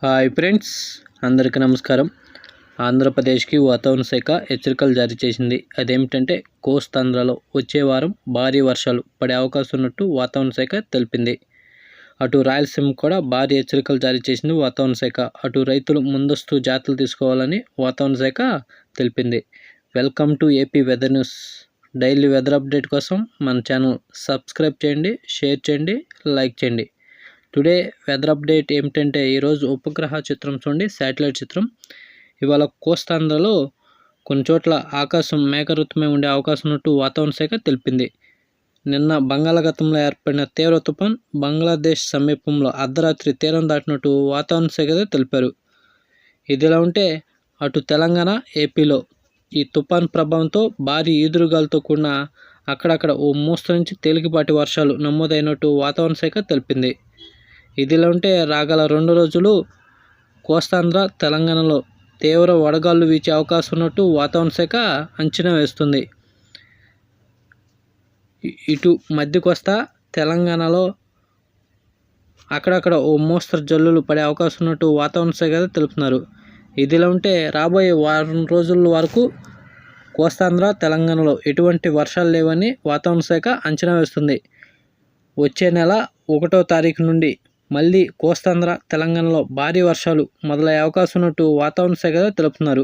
Hi friends, అందరికీ నమస్కారం. ఆంధ్రప్రదేశ్కి వాతావరణ శాఖ హెచ్చరికలు జారీ చేసింది. అదేమిటంటే కోస్తాంధ్రలో వచ్చే వారం భారీ వర్షాలు పడే అవకాశం ఉన్నట్టు వాతావరణ శాఖ తెలిపింది. అటు రాయలసీమ కూడా భారీ హెచ్చరికలు జారీ చేసింది వాతావరణ శాఖ. అటు రైతులు ముందస్తు జాగ్రత్తలు తీసుకోవాలని వాతావరణ శాఖ తెలిపింది. Welcome to AP weather news. Daily weather update కోసం మన ఛానల్ సబ్స్క్రైబ్ చేయండి, షేర్ చేయండి, లైక్ చేయండి. టుడే వెదర్ అప్డేట్ ఏమిటంటే ఈరోజు ఉపగ్రహ చిత్రం చూడండి, శాటిలైట్ చిత్రం. ఇవాళ కోస్తాంధ్రలో కొన్ని చోట్ల ఆకాశం మేఘావృతమై ఉండే అవకాశం ఉన్నట్టు వాతావరణ శాఖ తెలిపింది. నిన్న బంగాళాఖాతంలో ఏర్పడిన తీవ్ర తుఫాన్ బంగ్లాదేశ్ సమీపంలో అర్ధరాత్రి తీరం దాటినట్టు వాతావరణ శాఖ తెలిపారు. ఇదిలా ఉంటే అటు తెలంగాణ, ఏపీలో ఈ తుఫాన్ ప్రభావంతో భారీ ఈదురుగాలతో కూడిన అక్కడక్కడ ఓ మోస్తరు నుంచి తేలికపాటి వర్షాలు నమోదైనట్టు వాతావరణ శాఖ తెలిపింది. ఇదిలా ఉంటే రాగల 2 రోజులు కోస్తాంధ్ర, తెలంగాణలో తీవ్ర వడగాళ్ళు వీచే అవకాశం ఉన్నట్టు వాతావరణ శాఖ అంచనా వేస్తుంది. ఇటు మధ్య కోస్తా తెలంగాణలో అక్కడక్కడ ఓ మోస్తరు జల్లులు పడే అవకాశం ఉన్నట్టు వాతావరణ శాఖ తెలుపుతున్నారు. ఇదిలా ఉంటే రాబోయే వారం రోజుల వరకు కోస్తాంధ్ర, తెలంగాణలో ఎటువంటి వర్షాలు లేవని వాతావరణ శాఖ అంచనా వేస్తుంది. వచ్చే నెల 1వ తారీఖు నుండి మళ్ళీ కోస్తాంధ్ర, తెలంగాణలో భారీ వర్షాలు మొదలయ్యే అవకాశం ఉన్నట్టు వాతావరణ శాఖ తెలుపుతున్నారు.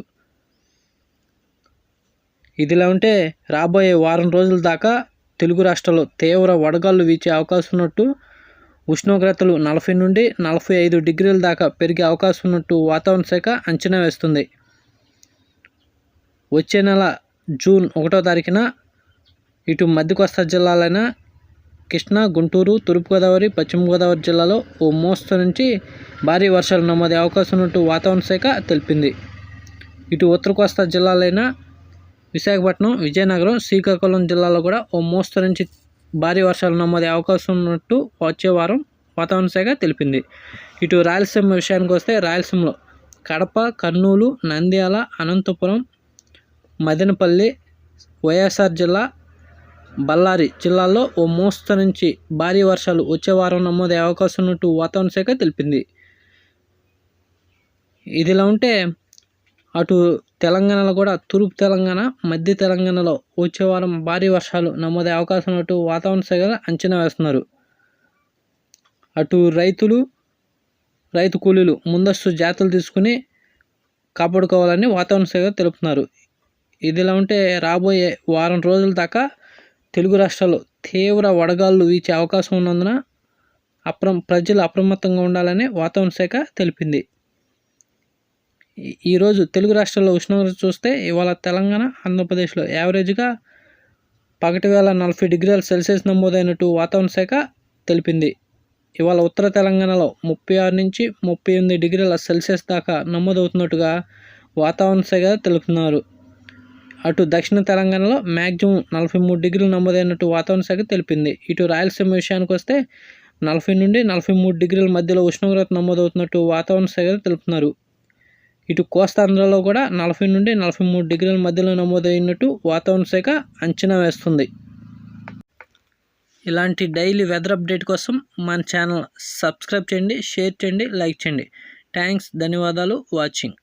ఇదిలా ఉంటే రాబోయే వారం రోజుల దాకా తెలుగు రాష్ట్రాల్లో తీవ్ర వడగాళ్ళు వీచే అవకాశం ఉన్నట్టు, ఉష్ణోగ్రతలు 40 నుండి 45 డిగ్రీల దాకా పెరిగే అవకాశం ఉన్నట్టు వాతావరణ శాఖ అంచనా వేస్తుంది. వచ్చే నెల జూన్ 1వ తారీఖున ఇటు మధ్య కోస్తా జిల్లాలైన కృష్ణా, గుంటూరు, తూర్పుగోదావరి, పశ్చిమ గోదావరి జిల్లాలో ఓ మోస్తరు నుంచి భారీ వర్షాలు నమోదే అవకాశం ఉన్నట్టు వాతావరణ శాఖ తెలిపింది. ఇటు ఉత్తర కోస్తా జిల్లాలైన విశాఖపట్నం, విజయనగరం, శ్రీకాకుళం జిల్లాలో కూడా ఓ మోస్తరు నుంచి భారీ వర్షాలు నమోదే అవకాశం ఉన్నట్టు వచ్చే వారం వాతావరణ శాఖ తెలిపింది. ఇటు రాయలసీమ విషయానికి వస్తే రాయలసీమలో కడప, కర్నూలు, నంద్యాల, అనంతపురం, మదనపల్లి, వైఎస్ఆర్ జిల్లా, బళ్ళారి జిల్లాల్లో ఓ మోస్తరు నుంచి భారీ వర్షాలు వచ్చే వారం నమోదే అవకాశం ఉన్నట్టు వాతావరణ శాఖ తెలిపింది. ఇదిలా ఉంటే అటు తెలంగాణలో కూడా తూర్పు తెలంగాణ, మధ్య తెలంగాణలో వచ్చే వారం భారీ వర్షాలు నమోదే అవకాశం ఉన్నట్టు వాతావరణ శాఖ అంచనా వేస్తున్నారు. అటు రైతు కూలీలు ముందస్తు జాగ్రత్తలు తీసుకుని కాపాడుకోవాలని వాతావరణ శాఖ తెలుపుతున్నారు. ఇదిలా ఉంటే రాబోయే వారం రోజుల దాకా తెలుగు రాష్ట్రాల్లో తీవ్ర వడగాళ్ళు వీచే అవకాశం ఉన్నందున ప్రజలు అప్రమత్తంగా ఉండాలని వాతావరణ శాఖ తెలిపింది. ఈరోజు తెలుగు రాష్ట్రాల్లో ఉష్ణోగ్రత చూస్తే ఇవాళ తెలంగాణ, ఆంధ్రప్రదేశ్లో యావరేజ్గా పగటి వేళ 40 డిగ్రీల సెల్సియస్ నమోదైనట్టు వాతావరణ శాఖ తెలిపింది. ఇవాళ ఉత్తర తెలంగాణలో 36 నుంచి 38 డిగ్రీల సెల్సియస్ దాకా నమోదవుతున్నట్టుగా వాతావరణ శాఖ తెలుపుతున్నారు. అటు దక్షిణ తెలంగాణలో మ్యాక్సిమం 43 డిగ్రీలు నమోదైనట్టు వాతావరణ శాఖ తెలిపింది. ఇటు రాయలసీమ విషయానికి వస్తే 40 నుండి 43 డిగ్రీల మధ్యలో ఉష్ణోగ్రత నమోదవుతున్నట్టు వాతావరణ శాఖ తెలుపుతున్నారు. ఇటు కోస్తాంధ్రలో కూడా 40 నుండి 43 డిగ్రీల మధ్యలో నమోదైనట్టు వాతావరణ శాఖ అంచనా వేస్తుంది. ఇలాంటి డైలీ వెదర్ అప్డేట్ కోసం మన ఛానల్ సబ్స్క్రైబ్ చేయండి, షేర్ చేయండి, లైక్ చేయండి. థ్యాంక్స్, ధన్యవాదాలు వాచింగ్.